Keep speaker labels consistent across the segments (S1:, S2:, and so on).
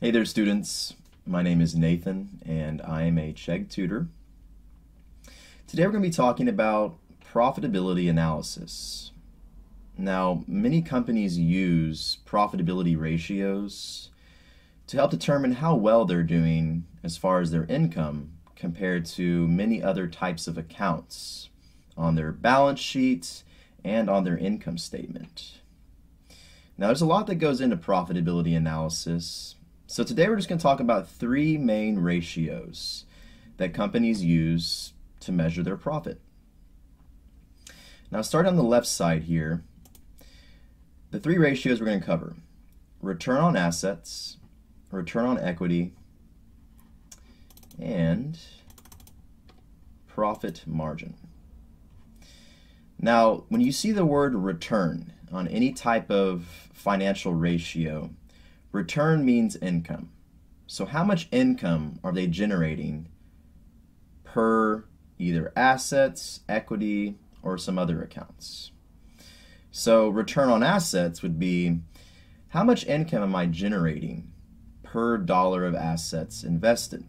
S1: Hey there, students. My name is Nathan, and I am a Chegg tutor. Today we're going to be talking about profitability analysis. Now, many companies use profitability ratios to help determine how well they're doing as far as their income compared to many other types of accounts on their balance sheets and on their income statement. Now, there's a lot that goes into profitability analysis. So today we're just going to talk about three main ratios that companies use to measure their profit. Now, starting on the left side here, the three ratios we're going to cover: return on assets, return on equity, and profit margin. Now, when you see the word return on any type of financial ratio, return means income. So how much income are they generating per either assets, equity, or some other accounts? So return on assets would be, how much income am I generating per dollar of assets invested?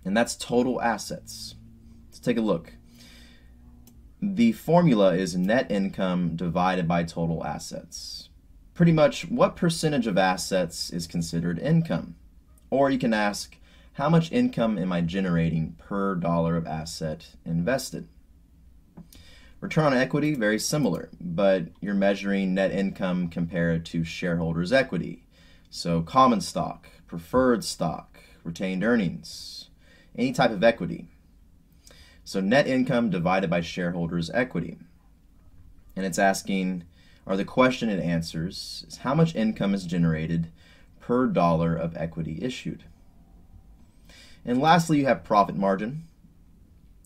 S1: And that's total assets. Let's take a look. The formula is net income divided by total assets. Pretty much, what percentage of assets is considered income? Or you can ask, how much income am I generating per dollar of asset invested? Return on equity, very similar, but you're measuring net income compared to shareholders' equity. So common stock, preferred stock, retained earnings, any type of equity. So net income divided by shareholders' equity. And it's asking, or the question it answers, is how much income is generated per dollar of equity issued. And lastly, you have profit margin.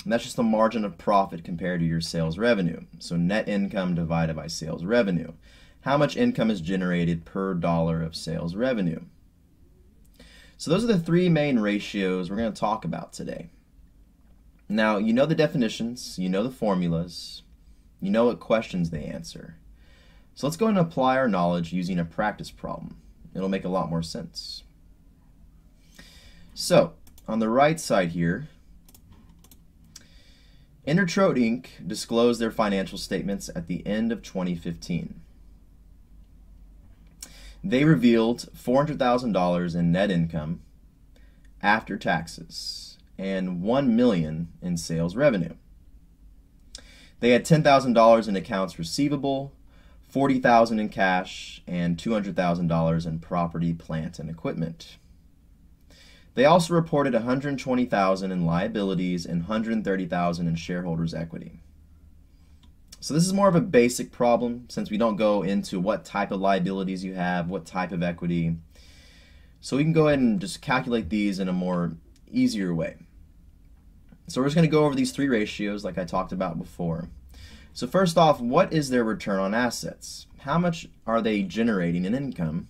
S1: And that's just the margin of profit compared to your sales revenue. So net income divided by sales revenue. How much income is generated per dollar of sales revenue? So those are the three main ratios we're going to talk about today. Now, you know the definitions, you know the formulas, you know what questions they answer. So let's go ahead and apply our knowledge using a practice problem. It'll make a lot more sense. So, on the right side here, Intertrode Inc. disclosed their financial statements at the end of 2015. They revealed $400,000 in net income after taxes and $1 million in sales revenue. They had $10,000 in accounts receivable, $40,000 in cash, and $200,000 in property, plant, and equipment. They also reported $120,000 in liabilities and $130,000 in shareholders' equity. So this is more of a basic problem since we don't go into what type of liabilities you have, what type of equity. So we can go ahead and just calculate these in a more easier way. So we're just going to go over these three ratios like I talked about before. So first off, what is their return on assets? How much are they generating in income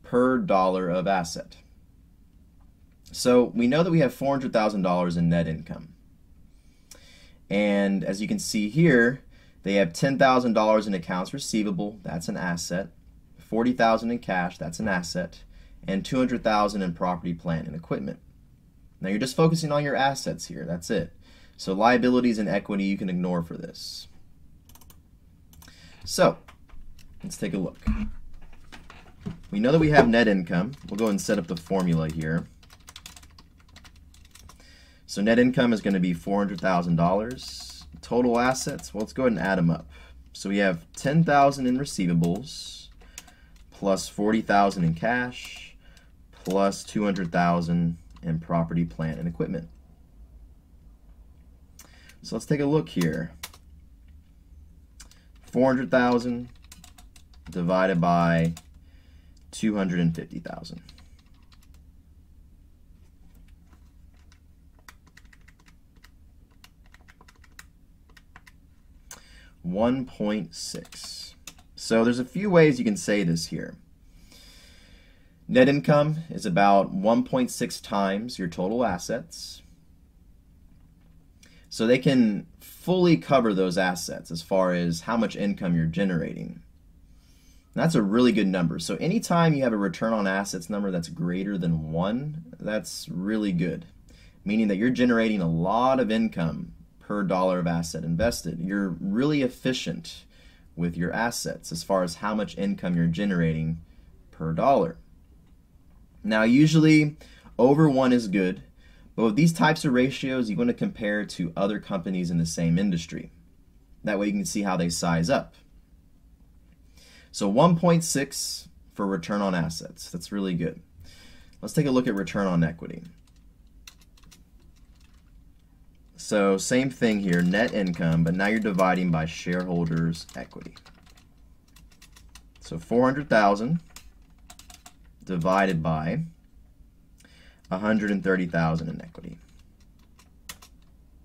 S1: per dollar of asset? So we know that we have $400,000 in net income. And as you can see here, they have $10,000 in accounts receivable, that's an asset, $40,000 in cash, that's an asset, and $200,000 in property, plant, and equipment. Now you're just focusing on your assets here, that's it. So liabilities and equity you can ignore for this. So, let's take a look. We know that we have net income. We'll go ahead and set up the formula here. So net income is going to be $400,000. Total assets, well, let's go ahead and add them up. So we have $10,000 in receivables, plus $40,000 in cash, plus $200,000 in property, plant, and equipment. So let's take a look here. 400,000 divided by 250,000. $1.6. So there's a few ways you can say this here. Net income is about 1.6 times your total assets. So they can fully cover those assets as far as how much income you're generating. That's a really good number. So anytime you have a return on assets number that's greater than 1, that's really good, meaning that you're generating a lot of income per dollar of asset invested. You're really efficient with your assets as far as how much income you're generating per dollar. Now, usually over 1 is good, but with these types of ratios, you want to compare to other companies in the same industry. That way you can see how they size up. So 1.6 for return on assets. That's really good. Let's take a look at return on equity. So same thing here, net income, but now you're dividing by shareholders' equity. So 400,000 divided by 130,000 in equity.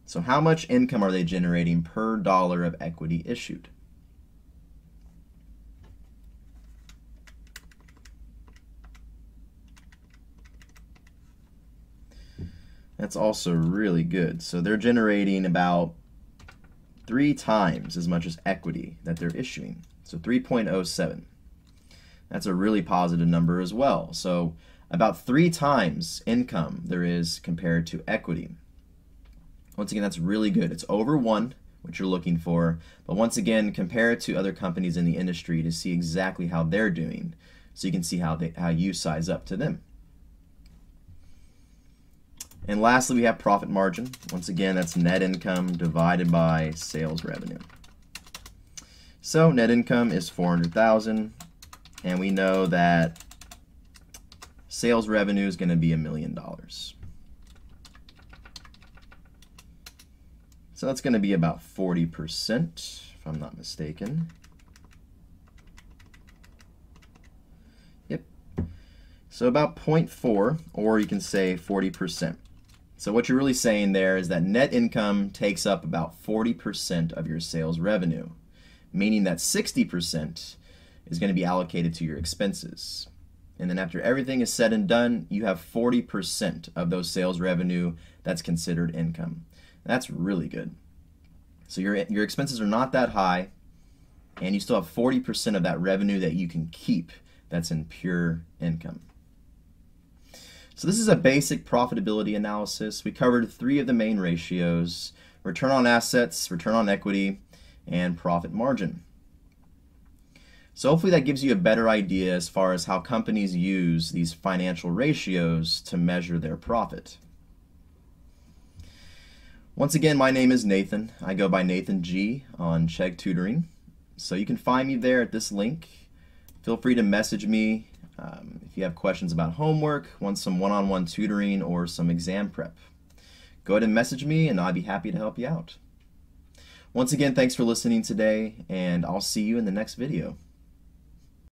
S1: So how much income are they generating per dollar of equity issued? That's also really good. So they're generating about 3 times as much as equity that they're issuing. So 3.07. That's a really positive number as well. So about 3 times income there is compared to equity. Once again, that's really good. It's over 1, which you're looking for. But once again, compare it to other companies in the industry to see exactly how they're doing, so you can see how you size up to them. And lastly, we have profit margin. Once again, that's net income divided by sales revenue. So net income is 400,000, and we know that sales revenue is going to be $1 million. So that's going to be about 40%, if I'm not mistaken. Yep. So about 0.4, or you can say 40%. So what you're really saying there is that net income takes up about 40% of your sales revenue, meaning that 60% is going to be allocated to your expenses. And then after everything is said and done, you have 40% of those sales revenue that's considered income. That's really good. So your expenses are not that high, and you still have 40% of that revenue that you can keep that's in pure income. So this is a basic profitability analysis. We covered 3 of the main ratios: return on assets, return on equity, and profit margin. So hopefully that gives you a better idea as far as how companies use these financial ratios to measure their profit. Once again, my name is Nathan. I go by Nathan G on Chegg Tutoring. So you can find me there at this link. Feel free to message me if you have questions about homework, want some one-on-one tutoring, or some exam prep. Go ahead and message me and I'll be happy to help you out. Once again, thanks for listening today, and I'll see you in the next video.